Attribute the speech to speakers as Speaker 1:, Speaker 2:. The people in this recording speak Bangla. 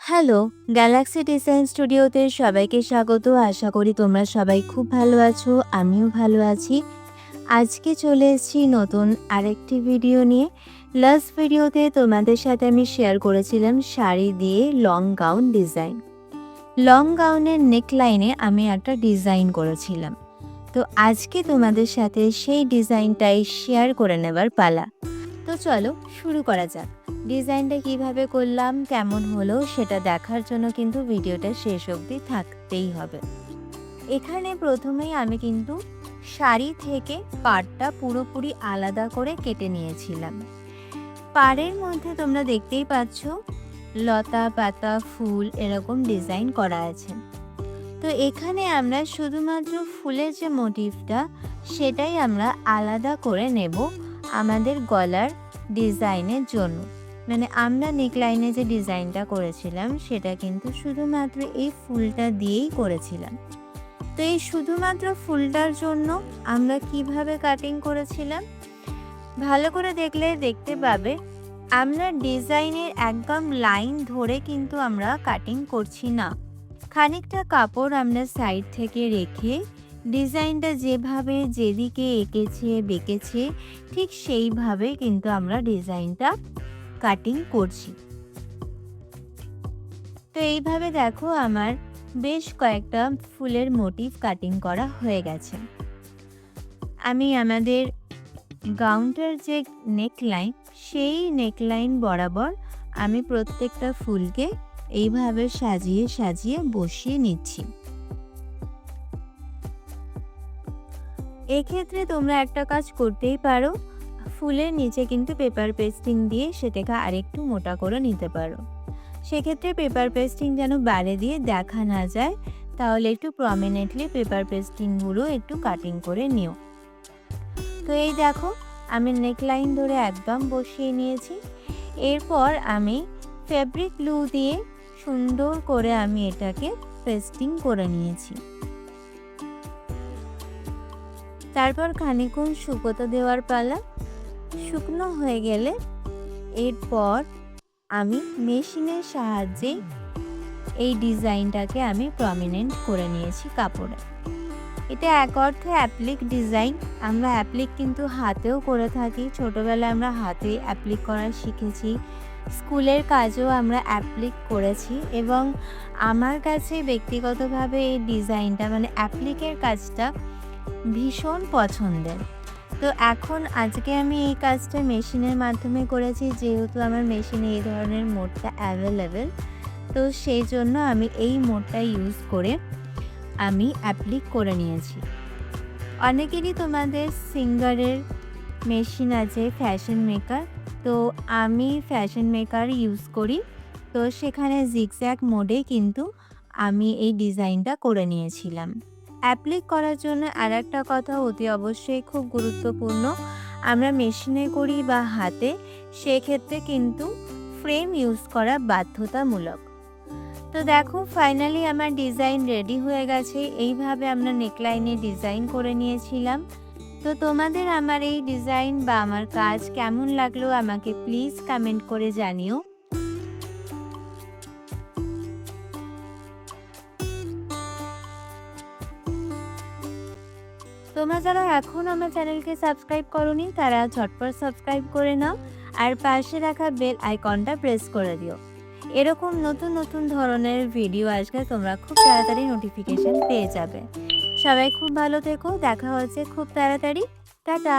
Speaker 1: হ্যালো, গ্যালাক্সি ডিজাইন স্টুডিওতে সবাইকে স্বাগত। আশা করি তোমরা সবাই খুব ভালো আছো, আমিও ভালো আছি। আজকে চলে এসেছি নতুন আরেকটি ভিডিও নিয়ে। লাস্ট ভিডিওতে তোমাদের সাথে আমি শেয়ার করেছিলাম শাড়ি দিয়ে লং গাউন ডিজাইন। লং গাউনের নেকলাইনে আমি একটা ডিজাইন করেছিলাম। তো আজকে তোমাদের সাথে সেই ডিজাইনটাই শেয়ার করে নেবার পালা। তো চলো শুরু করা যাক। ডিজাইনটা কিভাবে করলাম, কেমন হলো সেটা দেখার জন্য কিন্তু ভিডিওটা শেষ অবধি থাকতেই হবে। এখানে প্রথমেই আমি কিন্তু শাড়ি থেকে পাড়টা পুরোপুরি আলাদা করে কেটে নিয়েছিলাম। পাড়ের মধ্যে তোমরা দেখতেই পাচ্ছ লতা পাতা ফুল এরকম ডিজাইন করা আছে। তো এখানে আমরা শুধুমাত্র ফুলের যে মোটিভটা সেটাই আমরা আলাদা করে নেব আমাদের গলার ডিজাইনের জন্য। মানে আমরা নেকলাইনে যে ডিজাইনটা করেছিলাম সেটা কিন্তু শুধুমাত্র এই ফুলটা দিয়েই করেছিলাম। তো এই শুধুমাত্র ফুলটার জন্য আমরা কিভাবে কাটিং করেছিলাম ভালো করে দেখলে দেখতে পাবে। আমরা ডিজাইনের একদম লাইন ধরে কিন্তু আমরা কাটিং করছি না। খানিকটা কাপড় আমরা সাইড থেকে রেখে ডিজাইনটা যেভাবে যেদিকে এঁকেছে বেঁকেছে ঠিক সেইভাবে কিন্তু আমরা ডিজাইনটা কাটিং করছি। তো এইভাবে দেখো আমার বেশ কয়েকটা ফুলের মোটিভ কাটিং করা হয়ে গেছে। আমি আমাদের গাউনটার যে নেকলাইন সেই নেকলাইন বরাবর আমি প্রত্যেকটা ফুলকে এইভাবে সাজিয়ে সাজিয়ে বসিয়ে নিচ্ছি। এক্ষেত্রে তোমরা একটা কাজ করতেই পারো, ফুলের নিচে কিন্তু পেপার পেস্টিং দিয়ে সেটাকে আরেকটু মোটা করে নিতে পারো। সেক্ষেত্রে পেপার পেস্টিং যেন বাইরে দিয়ে দেখা না যায়, তাহলে একটু প্রমিনেন্টলি পেপার পেস্টিংগুলো একটু কাটিং করে নিও। তো এই দেখো আমি নেকলাইন ধরে একদম বসিয়ে নিয়েছি। এরপর আমি ফেব্রিক গ্লু দিয়ে সুন্দর করে আমি এটাকে পেস্টিং করে নিয়েছি। তারপর খানিকক্ষণ শুকোতে দেওয়ার পালা। শুকনো হয়ে গেলে এরপর আমি মেশিনের সাহায্যে এই ডিজাইনটাকে আমি প্রমিনেন্ট করে নিয়েছি কাপড়ে। এটা এক অর্থে অ্যাপ্লিক ডিজাইন। আমরা অ্যাপ্লিক কিন্তু হাতেও করে থাকি। ছোটোবেলায় আমরা হাতে অ্যাপ্লিক করা শিখেছি, স্কুলের কাজেও আমরা অ্যাপ্লিক করেছি এবং আমার কাছে ব্যক্তিগতভাবে এই ডিজাইনটা মানে অ্যাপ্লিকের কাজটা ভীষণ পছন্দের। তো এখন আজকে আমি এই কাজটা মেশিনের মাধ্যমে করেছি, যেহেতু আমার মেশিনে এই ধরনের মোডটা অ্যাভেলেবেল। তো সেই জন্য আমি এই মোডটা ইউজ করে আমি অ্যাপ্লিক করে নিয়েছি। অনেকেরই তোমাদের সিঙ্গারের মেশিন আছে, ফ্যাশন মেকার। তো আমি ফ্যাশন মেকার ইউজ করি। তো সেখানে জিগজ্যাগ মোডে কিন্তু আমি এই ডিজাইনটা করে নিয়েছিলাম। অ্যাপ্লিক করার জন্য আর একটা কথা অতি অবশ্যই খুব গুরুত্বপূর্ণ, আমরা মেশিনে করি বা হাতে, সেক্ষেত্রে কিন্তু ফ্রেম ইউজ করা বাধ্যতামূলক। তো দেখো ফাইনালি আমার ডিজাইন রেডি হয়ে গেছে। এইভাবে আমরা নেকলাইনে ডিজাইন করে নিয়েছিলাম। তো তোমাদের আমার এই ডিজাইন বা আমার কাজ কেমন লাগলো আমাকে প্লিজ কমেন্ট করে জানিও। তোমরা যারা এখন আমার চ্যানেলকে সাবস্ক্রাইব করোনি তারা ঝটপট সাবস্ক্রাইব করে নাও আর পাশে রাখা বেল আইকনটা প্রেস করে দিও। এরকম নতুন নতুন ধরনের ভিডিও আসলে তোমরা খুব তাড়াতাড়ি নোটিফিকেশন পেয়ে যাবে। সবাই খুব ভালো থেকো, দেখা হচ্ছে খুব তাড়াতাড়ি। টাটা।